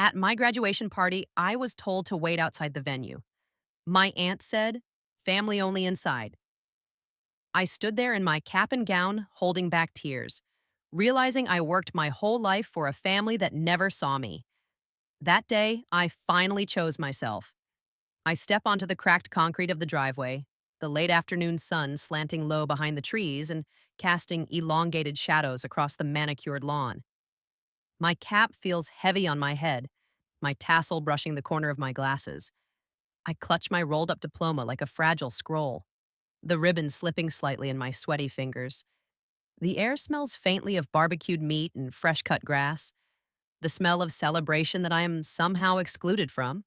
At my graduation party, I was told to wait outside the venue. My aunt said, family only inside. I stood there in my cap and gown, holding back tears, realizing I worked my whole life for a family that never saw me. That day, I finally chose myself. I step onto the cracked concrete of the driveway, the late afternoon sun slanting low behind the trees and casting elongated shadows across the manicured lawn. My cap feels heavy on my head, my tassel brushing the corner of my glasses. I clutch my rolled up diploma like a fragile scroll, the ribbon slipping slightly in my sweaty fingers. The air smells faintly of barbecued meat and fresh cut grass, the smell of celebration that I am somehow excluded from.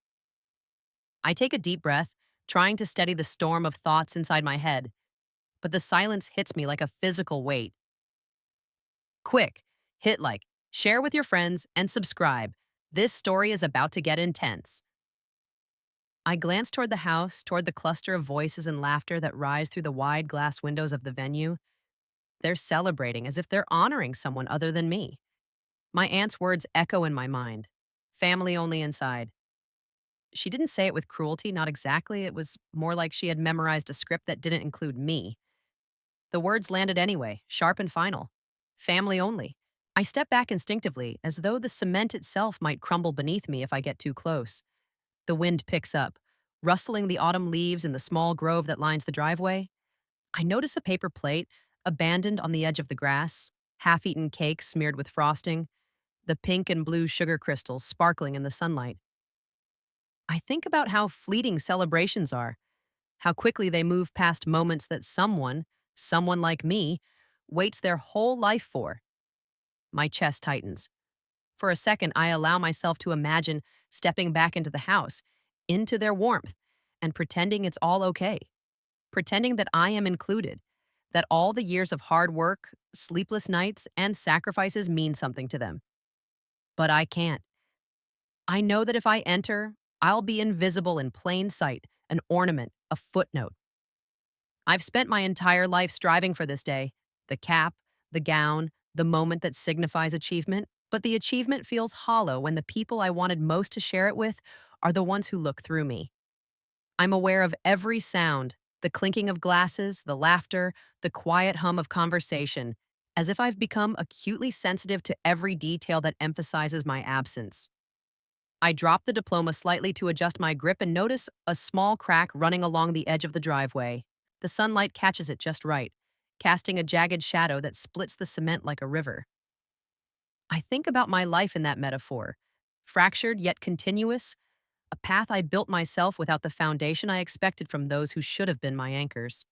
I take a deep breath, trying to steady the storm of thoughts inside my head, but the silence hits me like a physical weight. Quick, hit like, share with your friends, and subscribe. This story is about to get intense. I glance toward the house, toward the cluster of voices and laughter that rise through the wide glass windows of the venue. They're celebrating as if they're honoring someone other than me. My aunt's words echo in my mind. Family only inside. She didn't say it with cruelty, not exactly. It was more like she had memorized a script that didn't include me. The words landed anyway, sharp and final. Family only. I step back instinctively, as though the cement itself might crumble beneath me if I get too close. The wind picks up, rustling the autumn leaves in the small grove that lines the driveway. I notice a paper plate, abandoned on the edge of the grass, half-eaten cake smeared with frosting, the pink and blue sugar crystals sparkling in the sunlight. I think about how fleeting celebrations are, how quickly they move past moments that someone like me, waits their whole life for. My chest tightens. For a second, I allow myself to imagine stepping back into the house, into their warmth, and pretending it's all okay. Pretending that I am included, that all the years of hard work, sleepless nights, and sacrifices mean something to them. But I can't. I know that if I enter, I'll be invisible in plain sight, an ornament, a footnote. I've spent my entire life striving for this day, the cap, the gown, the moment that signifies achievement, but the achievement feels hollow when the people I wanted most to share it with are the ones who look through me. I'm aware of every sound, the clinking of glasses, the laughter, the quiet hum of conversation, as if I've become acutely sensitive to every detail that emphasizes my absence. I drop the diploma slightly to adjust my grip and notice a small crack running along the edge of the driveway. The sunlight catches it just right, casting a jagged shadow that splits the cement like a river. I think about my life in that metaphor, fractured yet continuous, a path I built myself without the foundation I expected from those who should have been my anchors.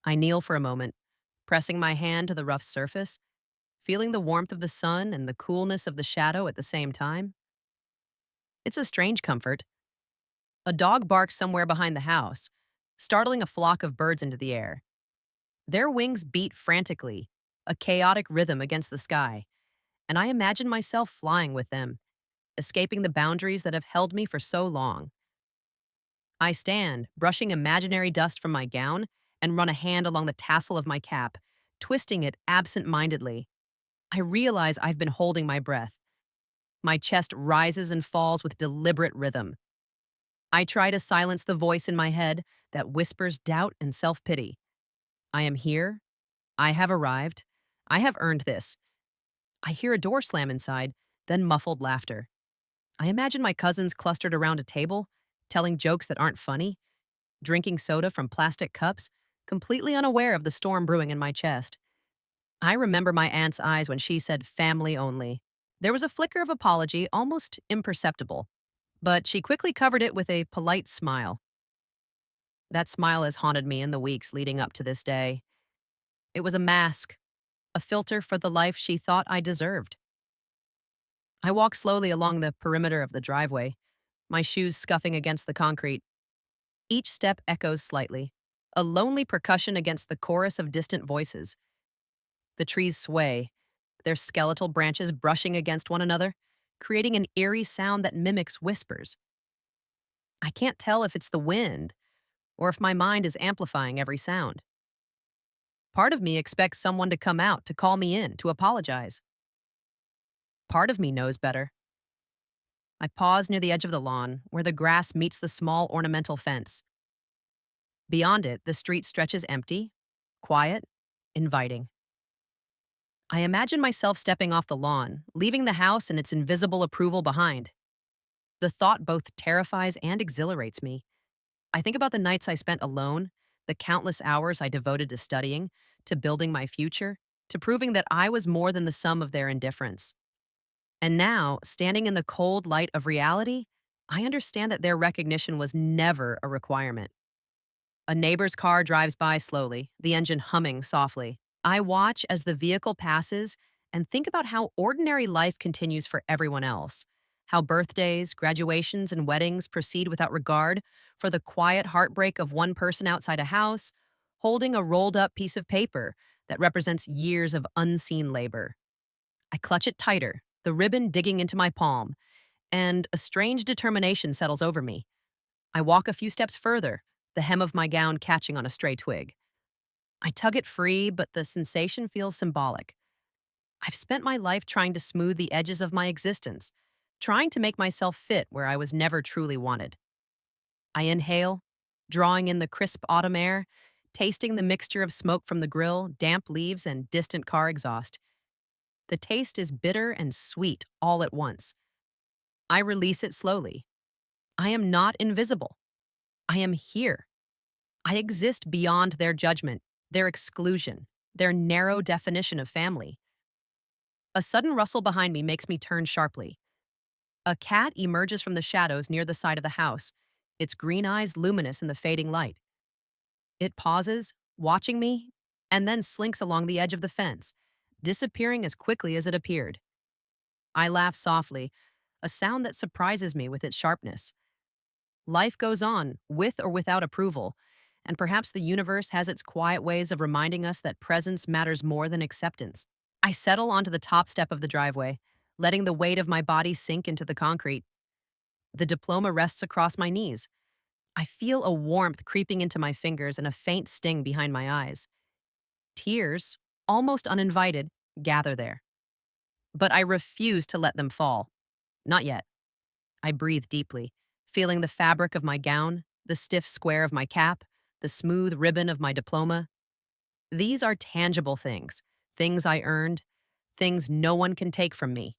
I kneel for a moment, pressing my hand to the rough surface, feeling the warmth of the sun and the coolness of the shadow at the same time. It's a strange comfort. A dog barks somewhere behind the house, startling a flock of birds into the air. Their wings beat frantically, a chaotic rhythm against the sky, and I imagine myself flying with them, escaping the boundaries that have held me for so long. I stand, brushing imaginary dust from my gown, and run a hand along the tassel of my cap, twisting it absent-mindedly. I realize I've been holding my breath. My chest rises and falls with deliberate rhythm. I try to silence the voice in my head that whispers doubt and self-pity. I am here. I have arrived. I have earned this. I hear a door slam inside, then muffled laughter. I imagine my cousins clustered around a table, telling jokes that aren't funny, drinking soda from plastic cups, completely unaware of the storm brewing in my chest. I remember my aunt's eyes when she said family only. There was a flicker of apology, almost imperceptible, but she quickly covered it with a polite smile. That smile has haunted me in the weeks leading up to this day. It was a mask, a filter for the life she thought I deserved. I walk slowly along the perimeter of the driveway, my shoes scuffing against the concrete. Each step echoes slightly, a lonely percussion against the chorus of distant voices. The trees sway, their skeletal branches brushing against one another, creating an eerie sound that mimics whispers. I can't tell if it's the wind or if my mind is amplifying every sound. Part of me expects someone to come out, to call me in, to apologize. Part of me knows better. I pause near the edge of the lawn, where the grass meets the small ornamental fence. Beyond it, the street stretches empty, quiet, inviting. I imagine myself stepping off the lawn, leaving the house and its invisible approval behind. The thought both terrifies and exhilarates me. I think about the nights I spent alone, the countless hours I devoted to studying, to building my future, to proving that I was more than the sum of their indifference. And now, standing in the cold light of reality, I understand that their recognition was never a requirement. A neighbor's car drives by slowly, the engine humming softly. I watch as the vehicle passes and think about how ordinary life continues for everyone else. How birthdays, graduations, and weddings proceed without regard for the quiet heartbreak of one person outside a house, holding a rolled up piece of paper that represents years of unseen labor. I clutch it tighter, the ribbon digging into my palm, and a strange determination settles over me. I walk a few steps further, the hem of my gown catching on a stray twig. I tug it free, but the sensation feels symbolic. I've spent my life trying to smooth the edges of my existence, trying to make myself fit where I was never truly wanted. I inhale, drawing in the crisp autumn air, tasting the mixture of smoke from the grill, damp leaves, and distant car exhaust. The taste is bitter and sweet all at once. I release it slowly. I am not invisible. I am here. I exist beyond their judgment, their exclusion, their narrow definition of family. A sudden rustle behind me makes me turn sharply. A cat emerges from the shadows near the side of the house, its green eyes luminous in the fading light. It pauses, watching me, and then slinks along the edge of the fence, disappearing as quickly as it appeared. I laugh softly, a sound that surprises me with its sharpness. Life goes on, with or without approval, and perhaps the universe has its quiet ways of reminding us that presence matters more than acceptance. I settle onto the top step of the driveway, letting the weight of my body sink into the concrete. The diploma rests across my knees. I feel a warmth creeping into my fingers and a faint sting behind my eyes. Tears, almost uninvited, gather there. But I refuse to let them fall. Not yet. I breathe deeply, feeling the fabric of my gown, the stiff square of my cap, the smooth ribbon of my diploma. These are tangible things, things I earned, things no one can take from me.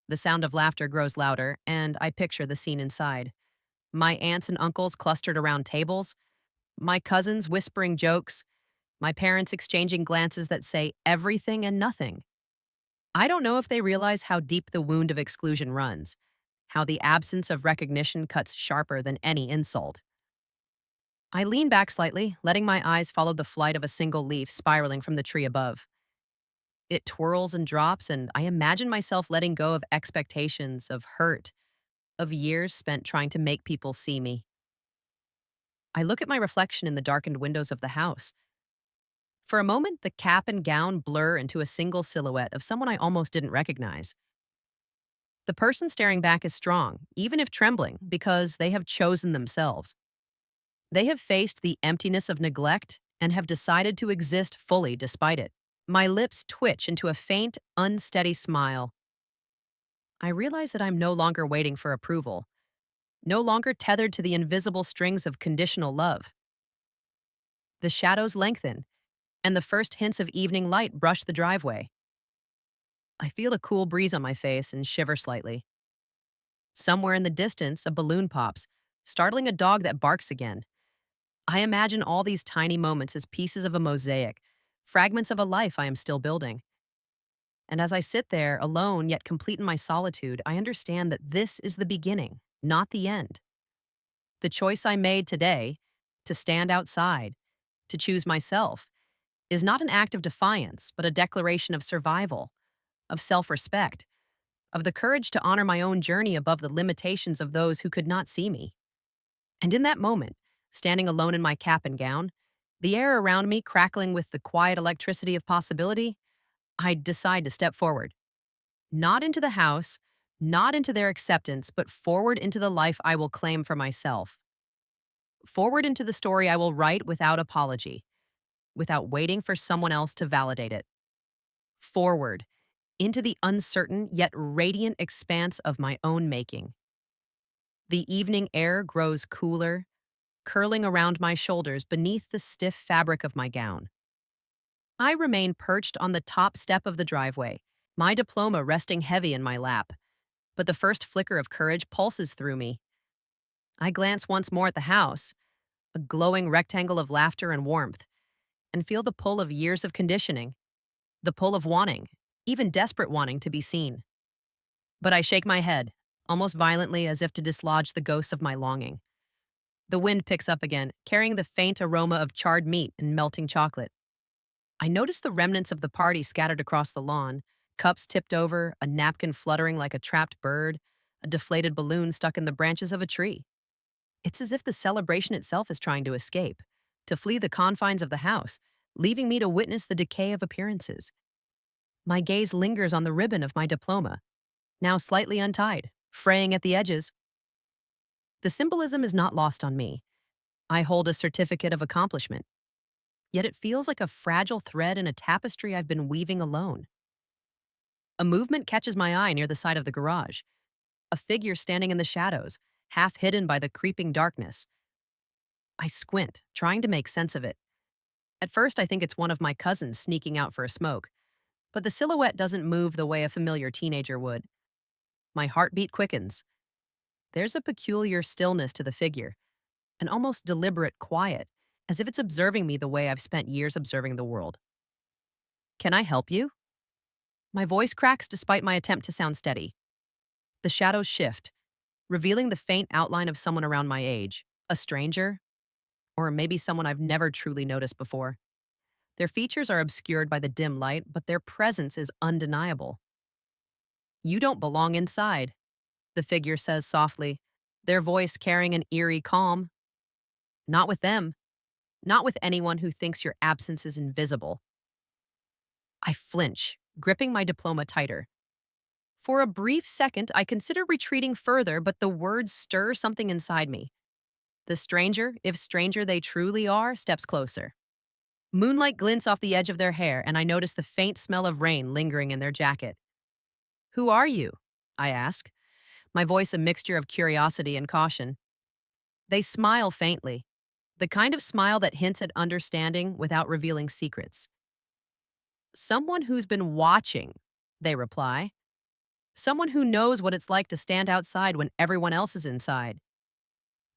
The sound of laughter grows louder, and I picture the scene inside. My aunts and uncles clustered around tables, my cousins whispering jokes, my parents exchanging glances that say everything and nothing. I don't know if they realize how deep the wound of exclusion runs, how the absence of recognition cuts sharper than any insult. I lean back slightly, letting my eyes follow the flight of a single leaf spiraling from the tree above. It twirls and drops, and I imagine myself letting go of expectations, of hurt, of years spent trying to make people see me. I look at my reflection in the darkened windows of the house. For a moment, the cap and gown blur into a single silhouette of someone I almost didn't recognize. The person staring back is strong, even if trembling, because they have chosen themselves. They have faced the emptiness of neglect and have decided to exist fully despite it. My lips twitch into a faint, unsteady smile. I realize that I'm no longer waiting for approval, no longer tethered to the invisible strings of conditional love. The shadows lengthen, and the first hints of evening light brush the driveway. I feel a cool breeze on my face and shiver slightly. Somewhere in the distance, a balloon pops, startling a dog that barks again. I imagine all these tiny moments as pieces of a mosaic, fragments of a life I am still building. And as I sit there, alone yet complete in my solitude, I understand that this is the beginning, not the end. The choice I made today, to stand outside, to choose myself, is not an act of defiance, but a declaration of survival, of self-respect, of the courage to honor my own journey above the limitations of those who could not see me. And in that moment, standing alone in my cap and gown, the air around me crackling with the quiet electricity of possibility, I decide to step forward. Not into the house, not into their acceptance, but forward into the life I will claim for myself. Forward into the story I will write without apology, without waiting for someone else to validate it. Forward into the uncertain yet radiant expanse of my own making. The evening air grows cooler, curling around my shoulders beneath the stiff fabric of my gown. I remain perched on the top step of the driveway, my diploma resting heavy in my lap, but the first flicker of courage pulses through me. I glance once more at the house, a glowing rectangle of laughter and warmth, and feel the pull of years of conditioning, the pull of wanting, even desperate wanting to be seen. But I shake my head, almost violently as if to dislodge the ghosts of my longing. The wind picks up again, carrying the faint aroma of charred meat and melting chocolate. I notice the remnants of the party scattered across the lawn, cups tipped over, a napkin fluttering like a trapped bird, a deflated balloon stuck in the branches of a tree. It's as if the celebration itself is trying to escape, to flee the confines of the house, leaving me to witness the decay of appearances. My gaze lingers on the ribbon of my diploma, now slightly untied, fraying at the edges. The symbolism is not lost on me. I hold a certificate of accomplishment, yet it feels like a fragile thread in a tapestry I've been weaving alone. A movement catches my eye near the side of the garage, a figure standing in the shadows, half hidden by the creeping darkness. I squint, trying to make sense of it. At first, I think it's one of my cousins sneaking out for a smoke, but the silhouette doesn't move the way a familiar teenager would. My heartbeat quickens. There's a peculiar stillness to the figure, an almost deliberate quiet, as if it's observing me the way I've spent years observing the world. Can I help you? My voice cracks despite my attempt to sound steady. The shadows shift, revealing the faint outline of someone around my age, a stranger, or maybe someone I've never truly noticed before. Their features are obscured by the dim light, but their presence is undeniable. You don't belong inside, the figure says softly, their voice carrying an eerie calm. Not with them. Not with anyone who thinks your absence is invisible. I flinch, gripping my diploma tighter. For a brief second, I consider retreating further, but the words stir something inside me. The stranger, if stranger they truly are, steps closer. Moonlight glints off the edge of their hair, and I notice the faint smell of rain lingering in their jacket. Who are you? I ask, my voice a mixture of curiosity and caution. They smile faintly, the kind of smile that hints at understanding without revealing secrets. Someone who's been watching, they reply. Someone who knows what it's like to stand outside when everyone else is inside.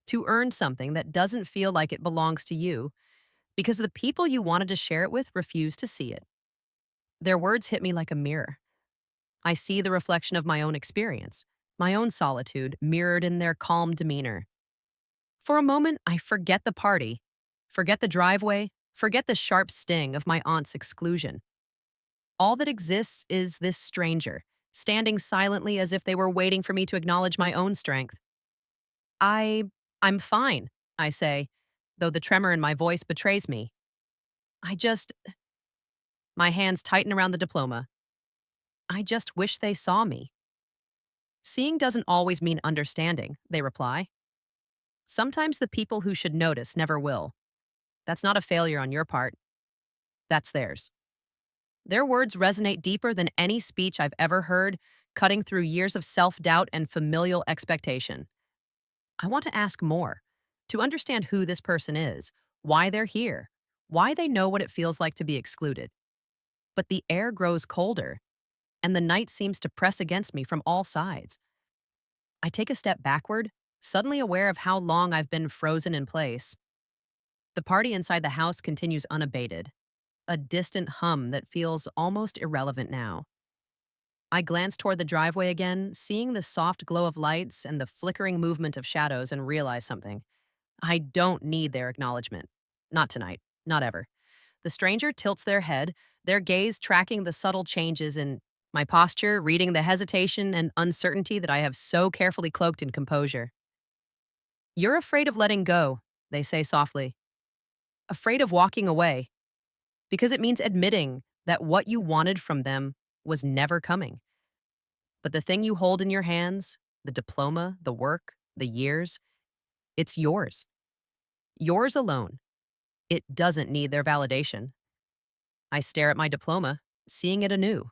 To earn something that doesn't feel like it belongs to you because the people you wanted to share it with refuse to see it. Their words hit me like a mirror. I see the reflection of my own experience, my own solitude mirrored in their calm demeanor. For a moment, I forget the party, forget the driveway, forget the sharp sting of my aunt's exclusion. All that exists is this stranger, standing silently as if they were waiting for me to acknowledge my own strength. I'm fine, I say, though the tremor in my voice betrays me. I just. My hands tighten around the diploma. I just wish they saw me. Seeing doesn't always mean understanding, they reply. Sometimes the people who should notice never will. That's not a failure on your part. That's theirs. Their words resonate deeper than any speech I've ever heard, cutting through years of self-doubt and familial expectation. I want to ask more, to understand who this person is, why they're here, why they know what it feels like to be excluded. But the air grows colder, and the night seems to press against me from all sides. I take a step backward, suddenly aware of how long I've been frozen in place. The party inside the house continues unabated, a distant hum that feels almost irrelevant now. I glance toward the driveway again, seeing the soft glow of lights and the flickering movement of shadows, and realize something. I don't need their acknowledgement. Not tonight. Not ever. The stranger tilts their head, their gaze tracking the subtle changes in my posture, reading the hesitation and uncertainty that I have so carefully cloaked in composure. You're afraid of letting go, they say softly. Afraid of walking away. Because it means admitting that what you wanted from them was never coming. But the thing you hold in your hands, the diploma, the work, the years, it's yours. Yours alone. It doesn't need their validation. I stare at my diploma, seeing it anew.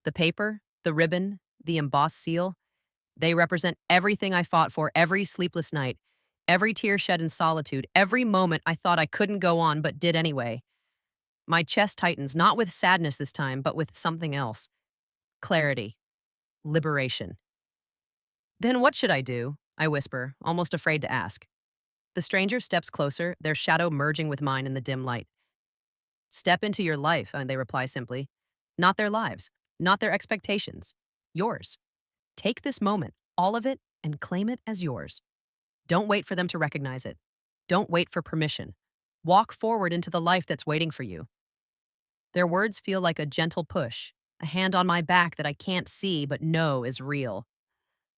The paper, the ribbon, the embossed seal. They represent everything I fought for every sleepless night, every tear shed in solitude, every moment I thought I couldn't go on but did anyway. My chest tightens, not with sadness this time, but with something else: clarity, liberation. Then what should I do? I whisper, almost afraid to ask. The stranger steps closer, their shadow merging with mine in the dim light. Step into your life, they reply simply. Not their lives, not their expectations. Yours. Take this moment, all of it, and claim it as yours. Don't wait for them to recognize it. Don't wait for permission. Walk forward into the life that's waiting for you. Their words feel like a gentle push, a hand on my back that I can't see but know is real.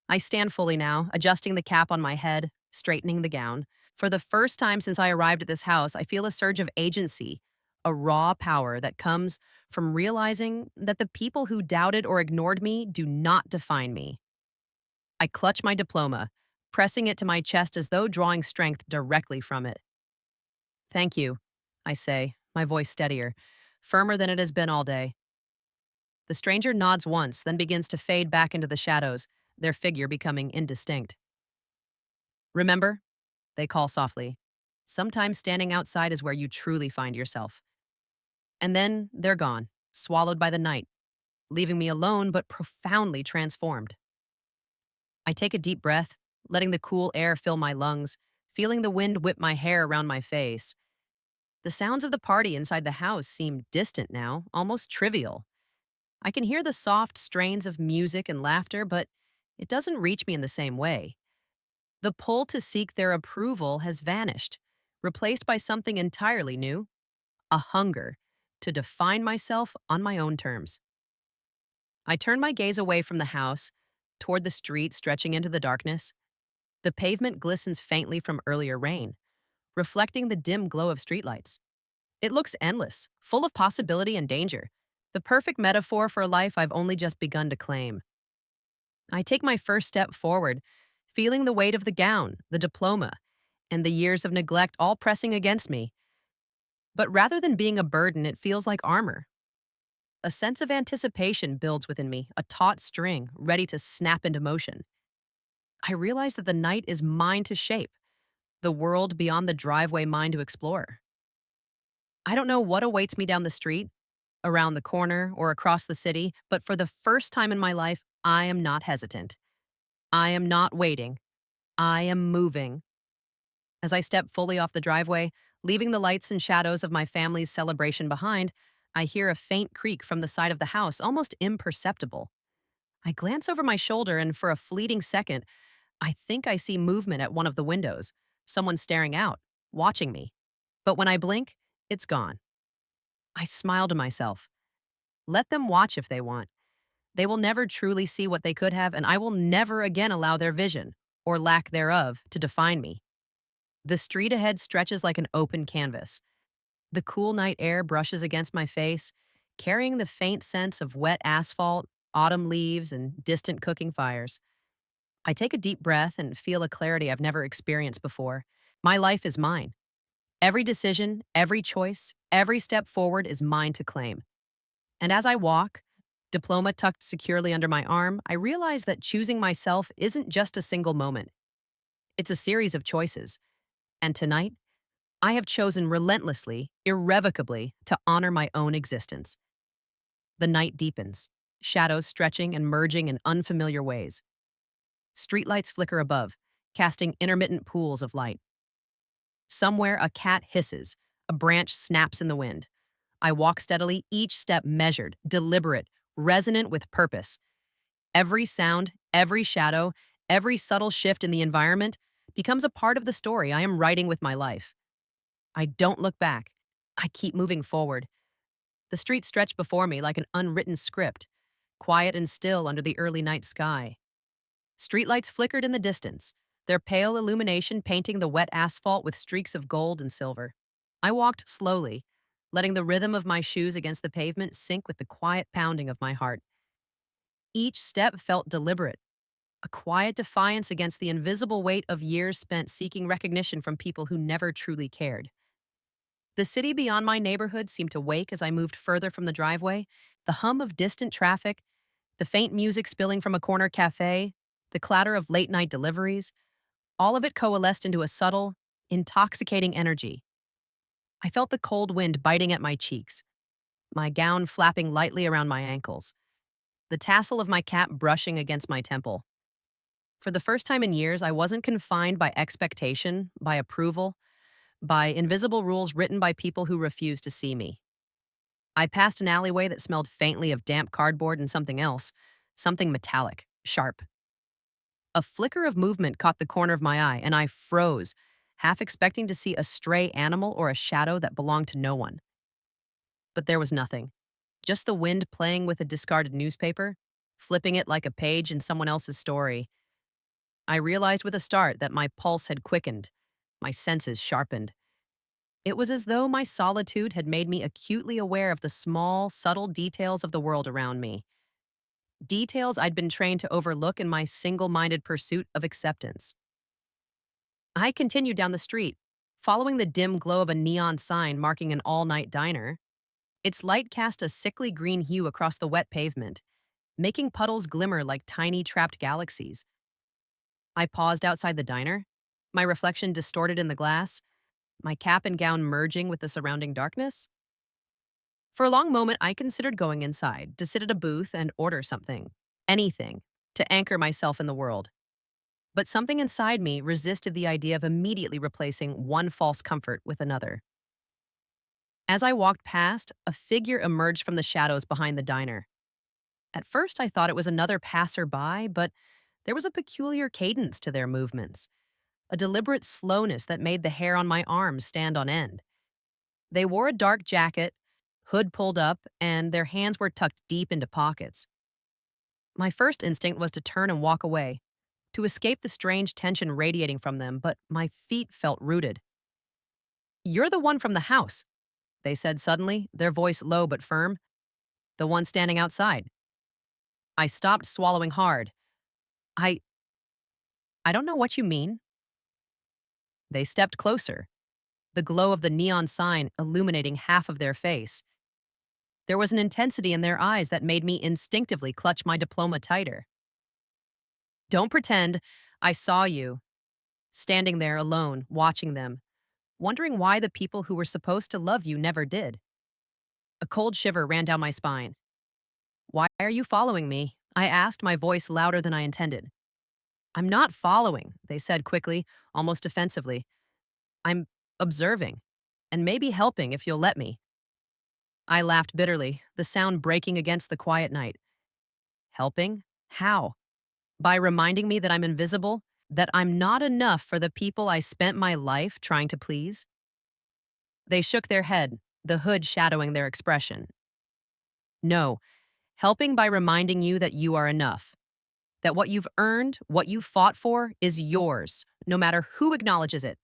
I stand fully now, adjusting the cap on my head, straightening the gown. For the first time since I arrived at this house, I feel a surge of agency, a raw power that comes from realizing that the people who doubted or ignored me do not define me. I clutch my diploma, pressing it to my chest as though drawing strength directly from it. Thank you, I say, my voice steadier, firmer than it has been all day. The stranger nods once, then begins to fade back into the shadows, their figure becoming indistinct. Remember, they call softly, sometimes standing outside is where you truly find yourself. And then they're gone, swallowed by the night, leaving me alone but profoundly transformed. I take a deep breath, letting the cool air fill my lungs, feeling the wind whip my hair around my face. The sounds of the party inside the house seem distant now, almost trivial. I can hear the soft strains of music and laughter, but it doesn't reach me in the same way. The pull to seek their approval has vanished, replaced by something entirely new: a hunger to define myself on my own terms. I turn my gaze away from the house, toward the street stretching into the darkness. The pavement glistens faintly from earlier rain, reflecting the dim glow of streetlights. It looks endless, full of possibility and danger, the perfect metaphor for a life I've only just begun to claim. I take my first step forward, feeling the weight of the gown, the diploma, and the years of neglect all pressing against me. But rather than being a burden, it feels like armor. A sense of anticipation builds within me, a taut string ready to snap into motion. I realize that the night is mine to shape, the world beyond the driveway mine to explore. I don't know what awaits me down the street, around the corner, or across the city, but for the first time in my life, I am not hesitant. I am not waiting. I am moving. As I step fully off the driveway, leaving the lights and shadows of my family's celebration behind, I hear a faint creak from the side of the house, almost imperceptible. I glance over my shoulder, and for a fleeting second, I think I see movement at one of the windows, someone staring out, watching me. But when I blink, it's gone. I smile to myself. Let them watch if they want. They will never truly see what they could have, and I will never again allow their vision, or lack thereof, to define me. The street ahead stretches like an open canvas. The cool night air brushes against my face, carrying the faint sense of wet asphalt, autumn leaves, and distant cooking fires. I take a deep breath and feel a clarity I've never experienced before. My life is mine. Every decision, every choice, every step forward is mine to claim. And as I walk, diploma tucked securely under my arm, I realize that choosing myself isn't just a single moment. It's a series of choices. And tonight, I have chosen relentlessly, irrevocably, to honor my own existence. The night deepens, shadows stretching and merging in unfamiliar ways. Streetlights flicker above, casting intermittent pools of light. Somewhere a cat hisses, a branch snaps in the wind. I walk steadily, each step measured, deliberate, resonant with purpose. Every sound, every shadow, every subtle shift in the environment becomes a part of the story I am writing with my life. I don't look back. I keep moving forward. The streets stretch before me like an unwritten script, quiet and still under the early night sky. Streetlights flickered in the distance, their pale illumination painting the wet asphalt with streaks of gold and silver. I walked slowly, letting the rhythm of my shoes against the pavement sync with the quiet pounding of my heart. Each step felt deliberate, a quiet defiance against the invisible weight of years spent seeking recognition from people who never truly cared. The city beyond my neighborhood seemed to wake as I moved further from the driveway, the hum of distant traffic, the faint music spilling from a corner cafe, the clatter of late night deliveries, all of it coalesced into a subtle, intoxicating energy. I felt the cold wind biting at my cheeks, my gown flapping lightly around my ankles, the tassel of my cap brushing against my temple. For the first time in years, I wasn't confined by expectation, by approval, by invisible rules written by people who refused to see me. I passed an alleyway that smelled faintly of damp cardboard and something else, something metallic, sharp. A flicker of movement caught the corner of my eye, and I froze, half expecting to see a stray animal or a shadow that belonged to no one. But there was nothing. Just the wind playing with a discarded newspaper, flipping it like a page in someone else's story. I realized with a start that my pulse had quickened, my senses sharpened. It was as though my solitude had made me acutely aware of the small, subtle details of the world around me. Details I'd been trained to overlook in my single minded pursuit of acceptance. I continued down the street, following the dim glow of a neon sign marking an all night diner. Its light cast a sickly green hue across the wet pavement, making puddles glimmer like tiny trapped galaxies. I paused outside the diner, my reflection distorted in the glass, my cap and gown merging with the surrounding darkness. For a long moment, I considered going inside to sit at a booth and order something, anything, to anchor myself in the world. But something inside me resisted the idea of immediately replacing one false comfort with another. As I walked past, a figure emerged from the shadows behind the diner. At first, I thought it was another passerby, but there was a peculiar cadence to their movements, a deliberate slowness that made the hair on my arms stand on end. They wore a dark jacket, hood pulled up, and their hands were tucked deep into pockets. My first instinct was to turn and walk away, to escape the strange tension radiating from them, but my feet felt rooted. "You're the one from the house," they said suddenly, their voice low but firm. "The one standing outside." I stopped, swallowing hard. I I don't know what you mean." They stepped closer, the glow of the neon sign illuminating half of their face. There was an intensity in their eyes that made me instinctively clutch my diploma tighter. "Don't pretend I saw you," standing there alone, watching them, wondering why the people who were supposed to love you never did. A cold shiver ran down my spine. "Why are you following me?" I asked, my voice louder than I intended. "I'm not following," they said quickly, almost defensively. "I'm observing, and maybe helping if you'll let me." I laughed bitterly, the sound breaking against the quiet night. "Helping? How? By reminding me that I'm invisible, that I'm not enough for the people I spent my life trying to please?" They shook their head, the hood shadowing their expression. "No, helping by reminding you that you are enough, that what you've earned, what you've fought for, is yours, no matter who acknowledges it.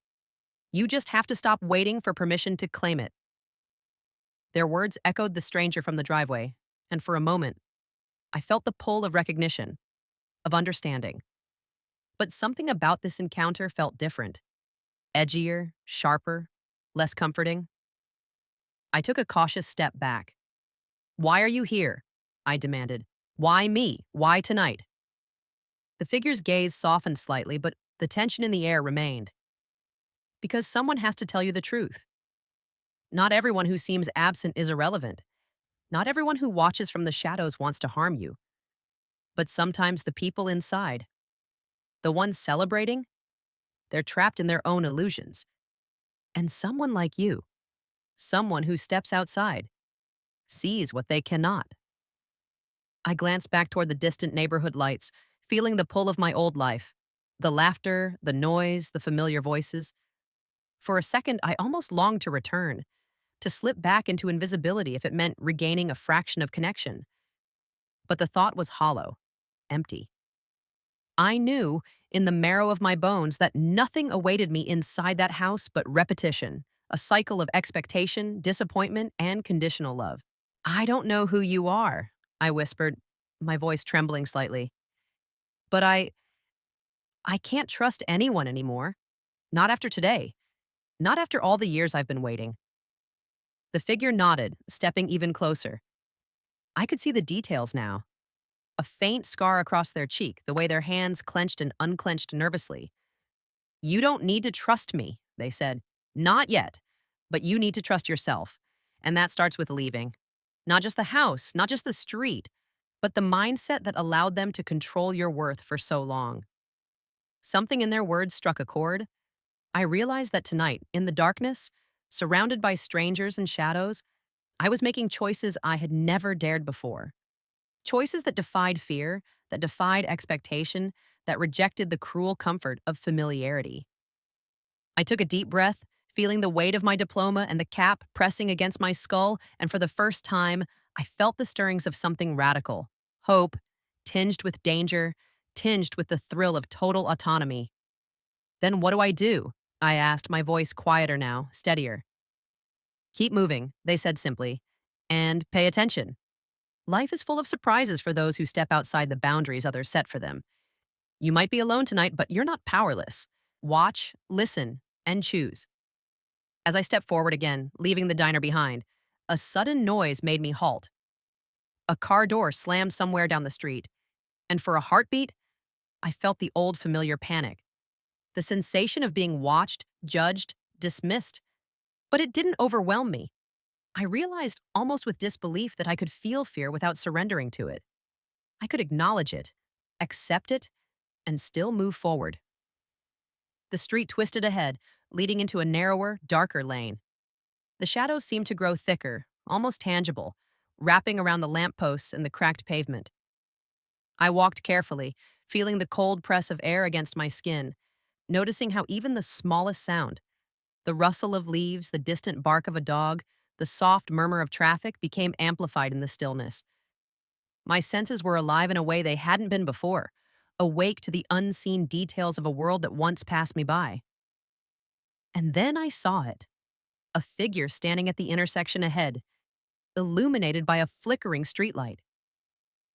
You just have to stop waiting for permission to claim it." Their words echoed the stranger from the driveway, and for a moment, I felt the pull of recognition, of understanding. But something about this encounter felt different, edgier, sharper, less comforting. I took a cautious step back. "Why are you here?" I demanded. "Why me? Why tonight?" The figure's gaze softened slightly, but the tension in the air remained. "Because someone has to tell you the truth. Not everyone who seems absent is irrelevant. Not everyone who watches from the shadows wants to harm you. But sometimes the people inside, the ones celebrating, they're trapped in their own illusions. And someone like you, someone who steps outside, sees what they cannot." I glanced back toward the distant neighborhood lights, feeling the pull of my old life, the laughter, the noise, the familiar voices. For a second, I almost longed to return, to slip back into invisibility if it meant regaining a fraction of connection. But the thought was hollow, empty. I knew, in the marrow of my bones, that nothing awaited me inside that house but repetition, a cycle of expectation, disappointment, and conditional love. "I don't know who you are," I whispered, my voice trembling slightly. "But I can't trust anyone anymore. Not after today. Not after all the years I've been waiting." The figure nodded, stepping even closer. I could see the details now. a faint scar across their cheek, the way their hands clenched and unclenched nervously. You don't need to trust me, they said. Not yet, but you need to trust yourself. And that starts with leaving. Not just the house, not just the street, but the mindset that allowed them to control your worth for so long. Something in their words struck a chord. I realized that tonight, in the darkness, surrounded by strangers and shadows, I was making choices I had never dared before. Choices that defied fear, that defied expectation, that rejected the cruel comfort of familiarity. I took a deep breath, feeling the weight of my diploma and the cap pressing against my skull, and for the first time, I felt the stirrings of something radical. Hope, tinged with danger, tinged with the thrill of total autonomy. Then what do I do? I asked, my voice quieter now, steadier. Keep moving, they said simply, and pay attention. Life is full of surprises for those who step outside the boundaries others set for them. You might be alone tonight, but you're not powerless. Watch, listen, and choose. As I stepped forward again, leaving the diner behind, a sudden noise made me halt. A car door slammed somewhere down the street, and for a heartbeat, I felt the old familiar panic. The sensation of being watched, judged, dismissed. But it didn't overwhelm me. I realized almost with disbelief that I could feel fear without surrendering to it. I could acknowledge it, accept it, and still move forward. The street twisted ahead, leading into a narrower, darker lane. The shadows seemed to grow thicker, almost tangible, wrapping around the lampposts and the cracked pavement. I walked carefully, feeling the cold press of air against my skin, noticing how even the smallest sound, the rustle of leaves, the distant bark of a dog, the soft murmur of traffic became amplified in the stillness. My senses were alive in a way they hadn't been before, awake to the unseen details of a world that once passed me by. And then I saw it, a figure standing at the intersection ahead, illuminated by a flickering streetlight.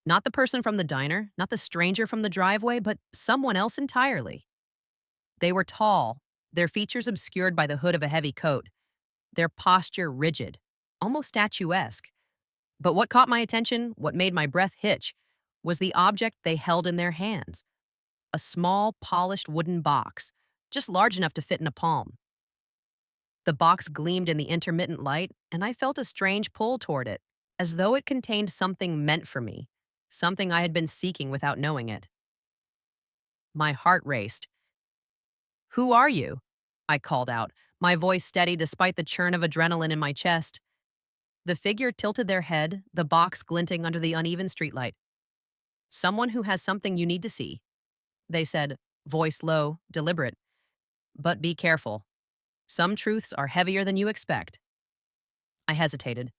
Not the person from the diner, not the stranger from the driveway, but someone else entirely. They were tall, their features obscured by the hood of a heavy coat, their posture rigid, almost statuesque. But what caught my attention, what made my breath hitch, was the object they held in their hands. A small, polished wooden box, just large enough to fit in a palm. The box gleamed in the intermittent light, and I felt a strange pull toward it, as though it contained something meant for me, something I had been seeking without knowing it. My heart raced. "Who are you?" I called out, my voice steady despite the churn of adrenaline in my chest. The figure tilted their head, the box glinting under the uneven streetlight. "Someone who has something you need to see," they said, voice low, deliberate. "But be careful. Some truths are heavier than you expect." I hesitated.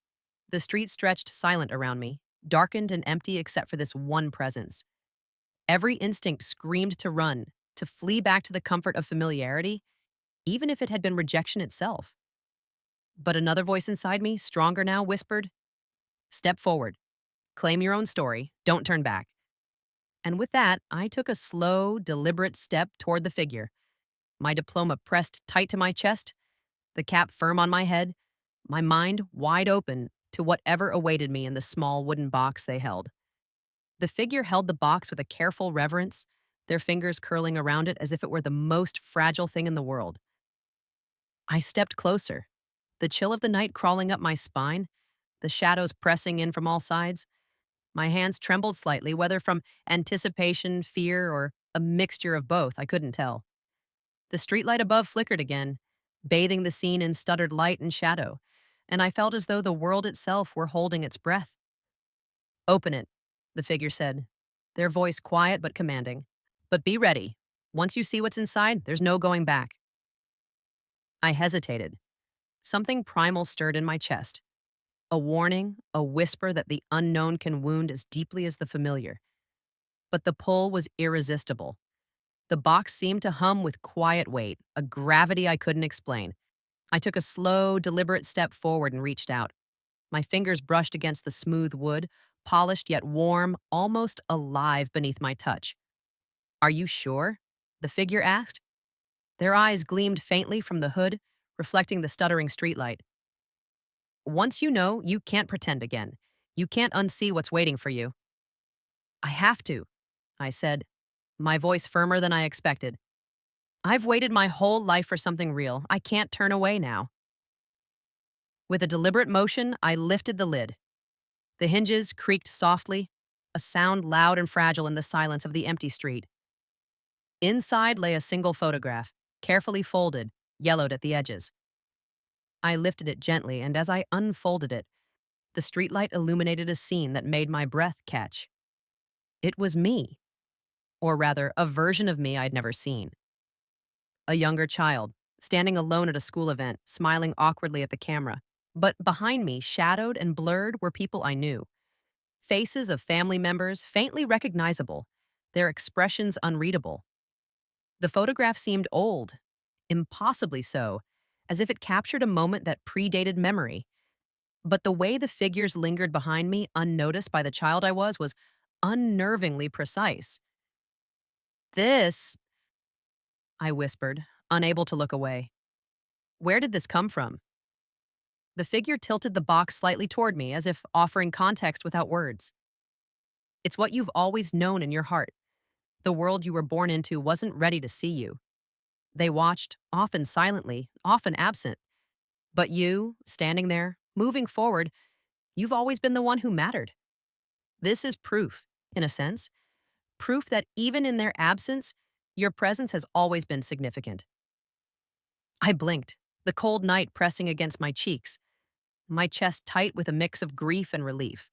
The street stretched silent around me, darkened and empty except for this one presence. Every instinct screamed to run, to flee back to the comfort of familiarity, even if it had been rejection itself. But another voice inside me, stronger now, whispered, "Step forward. Claim your own story. Don't turn back." And with that, I took a slow, deliberate step toward the figure, my diploma pressed tight to my chest, the cap firm on my head, my mind wide open to whatever awaited me in the small wooden box they held. The figure held the box with a careful reverence, their fingers curling around it as if it were the most fragile thing in the world. I stepped closer, the chill of the night crawling up my spine, the shadows pressing in from all sides. My hands trembled slightly, whether from anticipation, fear, or a mixture of both, I couldn't tell. The streetlight above flickered again, bathing the scene in stuttered light and shadow, and I felt as though the world itself were holding its breath. "Open it," the figure said, their voice quiet but commanding. "But be ready. Once you see what's inside, there's no going back." I hesitated. Something primal stirred in my chest. A warning, a whisper that the unknown can wound as deeply as the familiar. But the pull was irresistible. The box seemed to hum with quiet weight, a gravity I couldn't explain. I took a slow, deliberate step forward and reached out. My fingers brushed against the smooth wood, polished yet warm, almost alive beneath my touch. "Are you sure?" the figure asked. Their eyes gleamed faintly from the hood, reflecting the stuttering streetlight. "Once you know, you can't pretend again. You can't unsee what's waiting for you." I have to, I said, my voice firmer than I expected. I've waited my whole life for something real. I can't turn away now. With a deliberate motion, I lifted the lid. The hinges creaked softly, a sound loud and fragile in the silence of the empty street. Inside lay a single photograph, carefully folded, yellowed at the edges. I lifted it gently, and as I unfolded it, the streetlight illuminated a scene that made my breath catch. It was me, or rather, a version of me I'd never seen. A younger child, standing alone at a school event, smiling awkwardly at the camera. But behind me, shadowed and blurred, were people I knew. Faces of family members, faintly recognizable, their expressions unreadable. The photograph seemed old, impossibly so, as if it captured a moment that predated memory. But the way the figures lingered behind me, unnoticed by the child I was unnervingly precise. This, I whispered, unable to look away. Where did this come from? The figure tilted the box slightly toward me, as if offering context without words. It's what you've always known in your heart. The world you were born into wasn't ready to see you. They watched, often silently, often absent. But you, standing there, moving forward, you've always been the one who mattered. This is proof, in a sense. Proof that even in their absence, your presence has always been significant. I blinked, the cold night pressing against my cheeks, my chest tight with a mix of grief and relief.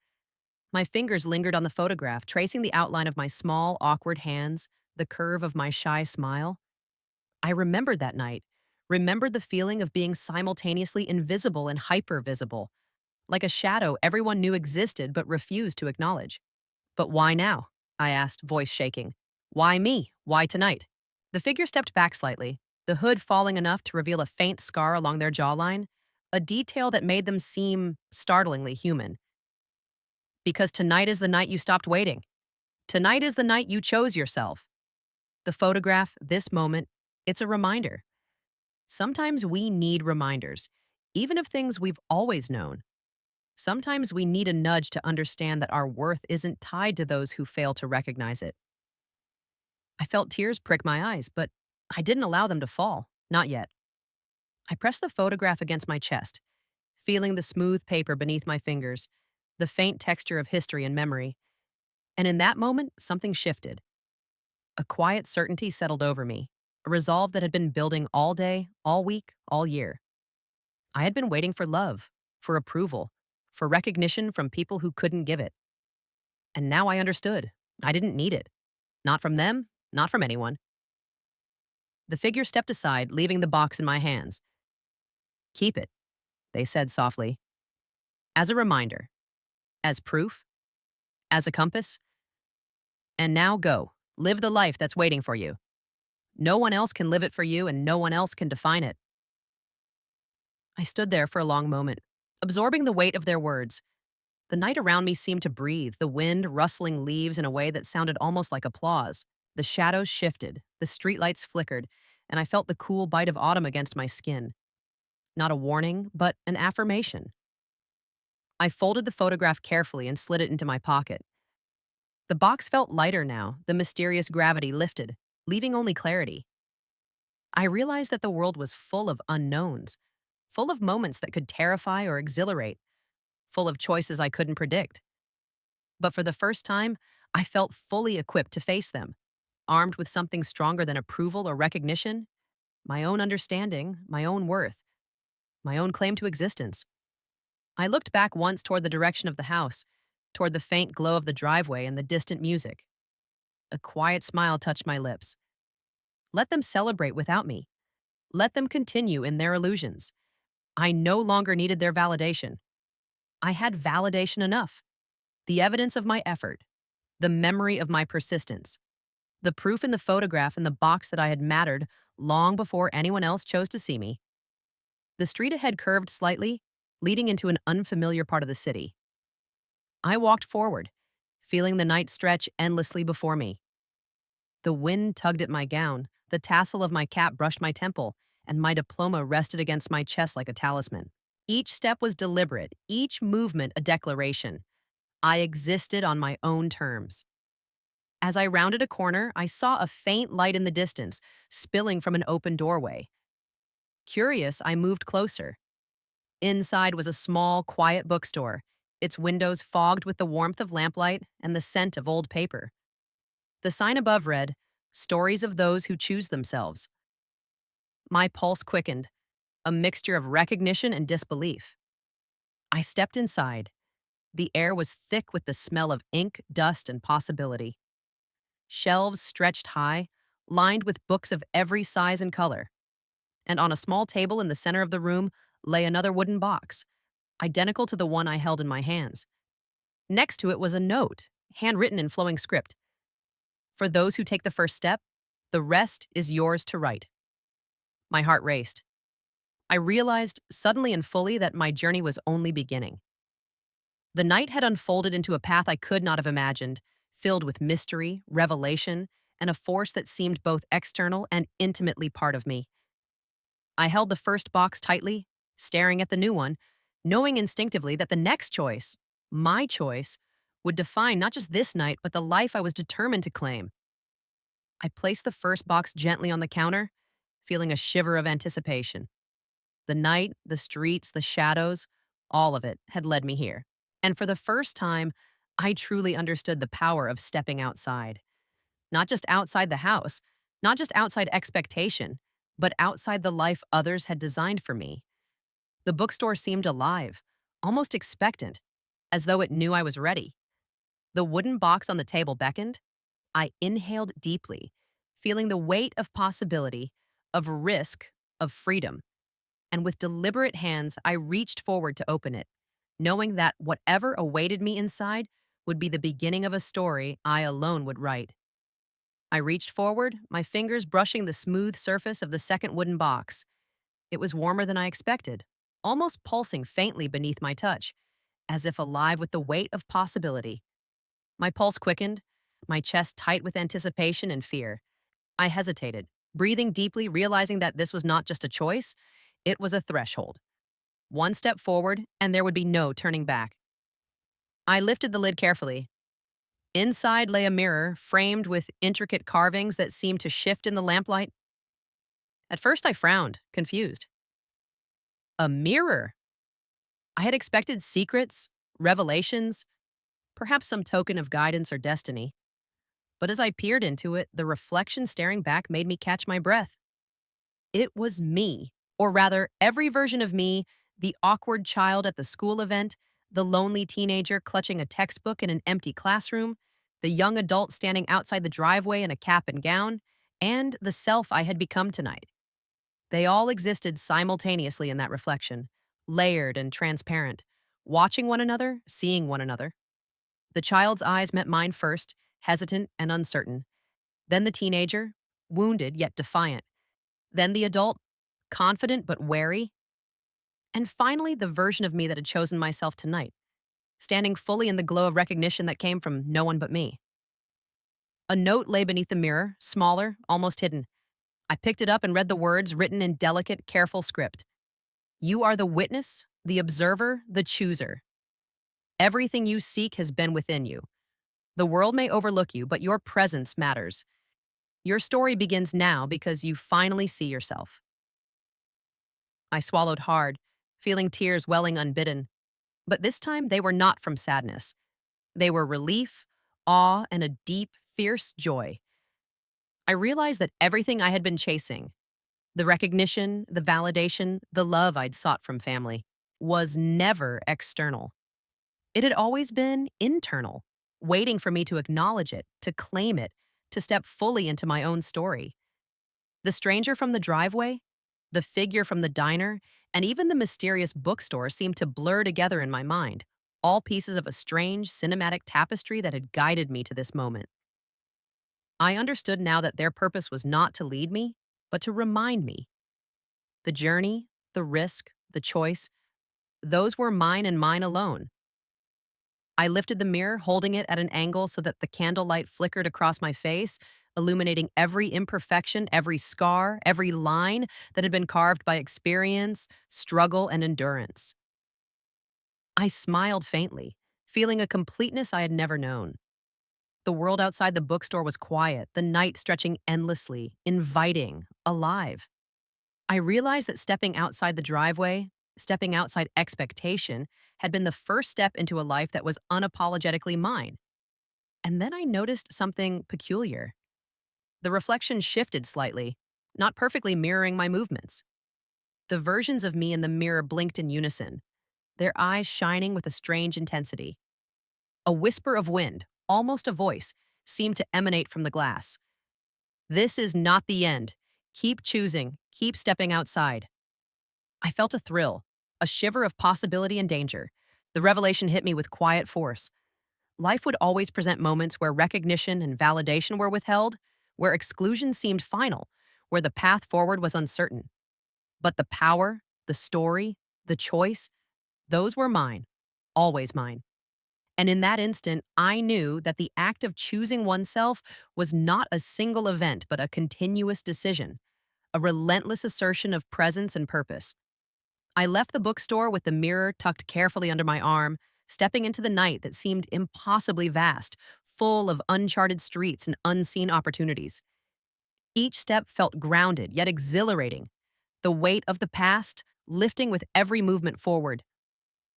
My fingers lingered on the photograph, tracing the outline of my small, awkward hands, the curve of my shy smile. I remembered that night, remembered the feeling of being simultaneously invisible and hyper-visible, like a shadow everyone knew existed but refused to acknowledge. But why now? I asked, voice shaking. Why me? Why tonight? The figure stepped back slightly, the hood falling enough to reveal a faint scar along their jawline, a detail that made them seem startlingly human. Because tonight is the night you stopped waiting. Tonight is the night you chose yourself. The photograph, this moment, it's a reminder. Sometimes we need reminders, even of things we've always known. Sometimes we need a nudge to understand that our worth isn't tied to those who fail to recognize it. I felt tears prick my eyes, but I didn't allow them to fall. Not yet. I pressed the photograph against my chest, feeling the smooth paper beneath my fingers, the faint texture of history and memory. And in that moment, something shifted. A quiet certainty settled over me, a resolve that had been building all day, all week, all year. I had been waiting for love, for approval, for recognition from people who couldn't give it. And now I understood. I didn't need it. Not from them, not from anyone. The figure stepped aside, leaving the box in my hands. Keep it, they said softly. As a reminder, as proof, as a compass. And now go. Live the life that's waiting for you. No one else can live it for you, and no one else can define it. I stood there for a long moment, absorbing the weight of their words. The night around me seemed to breathe, the wind rustling leaves in a way that sounded almost like applause. The shadows shifted, the streetlights flickered, and I felt the cool bite of autumn against my skin. Not a warning, but an affirmation. I folded the photograph carefully and slid it into my pocket. The box felt lighter now, the mysterious gravity lifted, leaving only clarity. I realized that the world was full of unknowns, full of moments that could terrify or exhilarate, full of choices I couldn't predict. But for the first time, I felt fully equipped to face them, armed with something stronger than approval or recognition, my own understanding, my own worth, my own claim to existence. I looked back once toward the direction of the house, toward the faint glow of the driveway and the distant music. A quiet smile touched my lips. Let them celebrate without me. Let them continue in their illusions. I no longer needed their validation. I had validation enough. The evidence of my effort, the memory of my persistence, the proof in the photograph and the box that I had mattered long before anyone else chose to see me. The street ahead curved slightly, leading into an unfamiliar part of the city. I walked forward, feeling the night stretch endlessly before me. The wind tugged at my gown, the tassel of my cap brushed my temple, and my diploma rested against my chest like a talisman. Each step was deliberate, each movement a declaration. I existed on my own terms. As I rounded a corner, I saw a faint light in the distance, spilling from an open doorway. Curious, I moved closer. Inside was a small, quiet bookstore, its windows fogged with the warmth of lamplight and the scent of old paper. The sign above read, "Stories of Those Who Choose Themselves." My pulse quickened, a mixture of recognition and disbelief. I stepped inside. The air was thick with the smell of ink, dust, and possibility. Shelves stretched high, lined with books of every size and color. And on a small table in the center of the room lay another wooden box, identical to the one I held in my hands. Next to it was a note, handwritten in flowing script. "For those who take the first step, the rest is yours to write." My heart raced. I realized, suddenly and fully, that my journey was only beginning. The night had unfolded into a path I could not have imagined, filled with mystery, revelation, and a force that seemed both external and intimately part of me. I held the first box tightly, staring at the new one, knowing instinctively that the next choice, my choice, would define not just this night, but the life I was determined to claim. I placed the first box gently on the counter, feeling a shiver of anticipation. The night, the streets, the shadows, all of it had led me here. And for the first time, I truly understood the power of stepping outside. Not just outside the house, not just outside expectation, but outside the life others had designed for me. The bookstore seemed alive, almost expectant, as though it knew I was ready. The wooden box on the table beckoned. I inhaled deeply, feeling the weight of possibility, of risk, of freedom. And with deliberate hands, I reached forward to open it, knowing that whatever awaited me inside would be the beginning of a story I alone would write. I reached forward, my fingers brushing the smooth surface of the second wooden box. It was warmer than I expected, almost pulsing faintly beneath my touch, as if alive with the weight of possibility. My pulse quickened, my chest tight with anticipation and fear. I hesitated, breathing deeply, realizing that this was not just a choice, it was a threshold. One step forward, and there would be no turning back. I lifted the lid carefully. Inside lay a mirror, framed with intricate carvings that seemed to shift in the lamplight. At first I frowned, confused. A mirror? I had expected secrets, revelations, perhaps some token of guidance or destiny. But as I peered into it, the reflection staring back made me catch my breath. It was me, or rather, every version of me, the awkward child at the school event, the lonely teenager clutching a textbook in an empty classroom, the young adult standing outside the driveway in a cap and gown, and the self I had become tonight. They all existed simultaneously in that reflection, layered and transparent, watching one another, seeing one another. The child's eyes met mine first, hesitant and uncertain. Then the teenager, wounded yet defiant. Then the adult, confident but wary. And finally, the version of me that had chosen myself tonight, standing fully in the glow of recognition that came from no one but me. A note lay beneath the mirror, smaller, almost hidden. I picked it up and read the words written in delicate, careful script. "You are the witness, the observer, the chooser. Everything you seek has been within you. The world may overlook you, but your presence matters. Your story begins now because you finally see yourself." I swallowed hard, feeling tears welling unbidden. But this time they were not from sadness. They were relief, awe, and a deep, fierce joy. I realized that everything I had been chasing, the recognition, the validation, the love I'd sought from family, was never external. It had always been internal, waiting for me to acknowledge it, to claim it, to step fully into my own story. The stranger from the driveway, the figure from the diner, and even the mysterious bookstore seemed to blur together in my mind, all pieces of a strange, cinematic tapestry that had guided me to this moment. I understood now that their purpose was not to lead me, but to remind me. The journey, the risk, the choice, those were mine and mine alone. I lifted the mirror, holding it at an angle so that the candlelight flickered across my face, illuminating every imperfection, every scar, every line that had been carved by experience, struggle, and endurance. I smiled faintly, feeling a completeness I had never known. The world outside the bookstore was quiet, the night stretching endlessly, inviting, alive. I realized that stepping outside the driveway, stepping outside expectation, had been the first step into a life that was unapologetically mine. And then I noticed something peculiar. The reflection shifted slightly, not perfectly mirroring my movements. The versions of me in the mirror blinked in unison, their eyes shining with a strange intensity. A whisper of wind, almost a voice, seemed to emanate from the glass. This is not the end. Keep choosing, keep stepping outside. I felt a thrill, a shiver of possibility and danger. The revelation hit me with quiet force. Life would always present moments where recognition and validation were withheld, where exclusion seemed final, where the path forward was uncertain. But the power, the story, the choice, those were mine, always mine. And in that instant, I knew that the act of choosing oneself was not a single event, but a continuous decision, a relentless assertion of presence and purpose. I left the bookstore with the mirror tucked carefully under my arm, stepping into the night that seemed impossibly vast, full of uncharted streets and unseen opportunities. Each step felt grounded, yet exhilarating, the weight of the past lifting with every movement forward.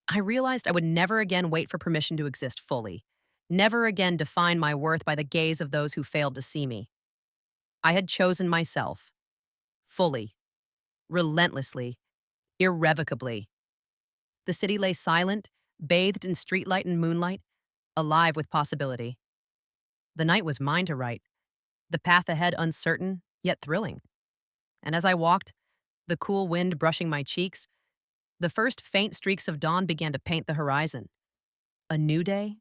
I realized I would never again wait for permission to exist fully, never again define my worth by the gaze of those who failed to see me. I had chosen myself, fully, relentlessly, irrevocably. The city lay silent, bathed in streetlight and moonlight, alive with possibility. The night was mine to write, the path ahead uncertain, yet thrilling. And as I walked, the cool wind brushing my cheeks, the first faint streaks of dawn began to paint the horizon. A new day,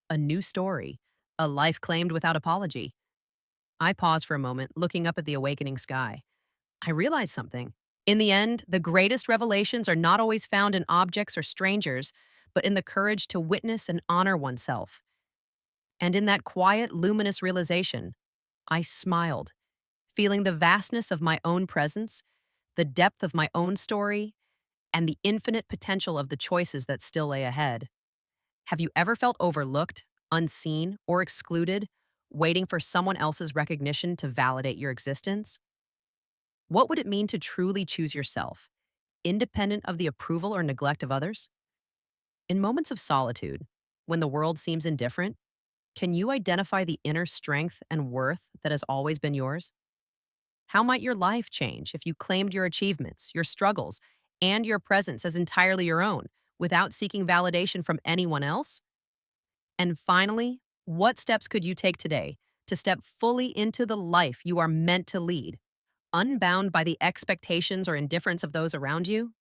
a new story, a life claimed without apology. I paused for a moment, looking up at the awakening sky. I realized something. In the end, the greatest revelations are not always found in objects or strangers, but in the courage to witness and honor oneself. And in that quiet, luminous realization, I smiled, feeling the vastness of my own presence, the depth of my own story, and the infinite potential of the choices that still lay ahead. Have you ever felt overlooked, unseen, or excluded, waiting for someone else's recognition to validate your existence? What would it mean to truly choose yourself, independent of the approval or neglect of others? In moments of solitude, when the world seems indifferent, can you identify the inner strength and worth that has always been yours? How might your life change if you claimed your achievements, your struggles, and your presence as entirely your own, without seeking validation from anyone else? And finally, what steps could you take today to step fully into the life you are meant to lead, unbound by the expectations or indifference of those around you?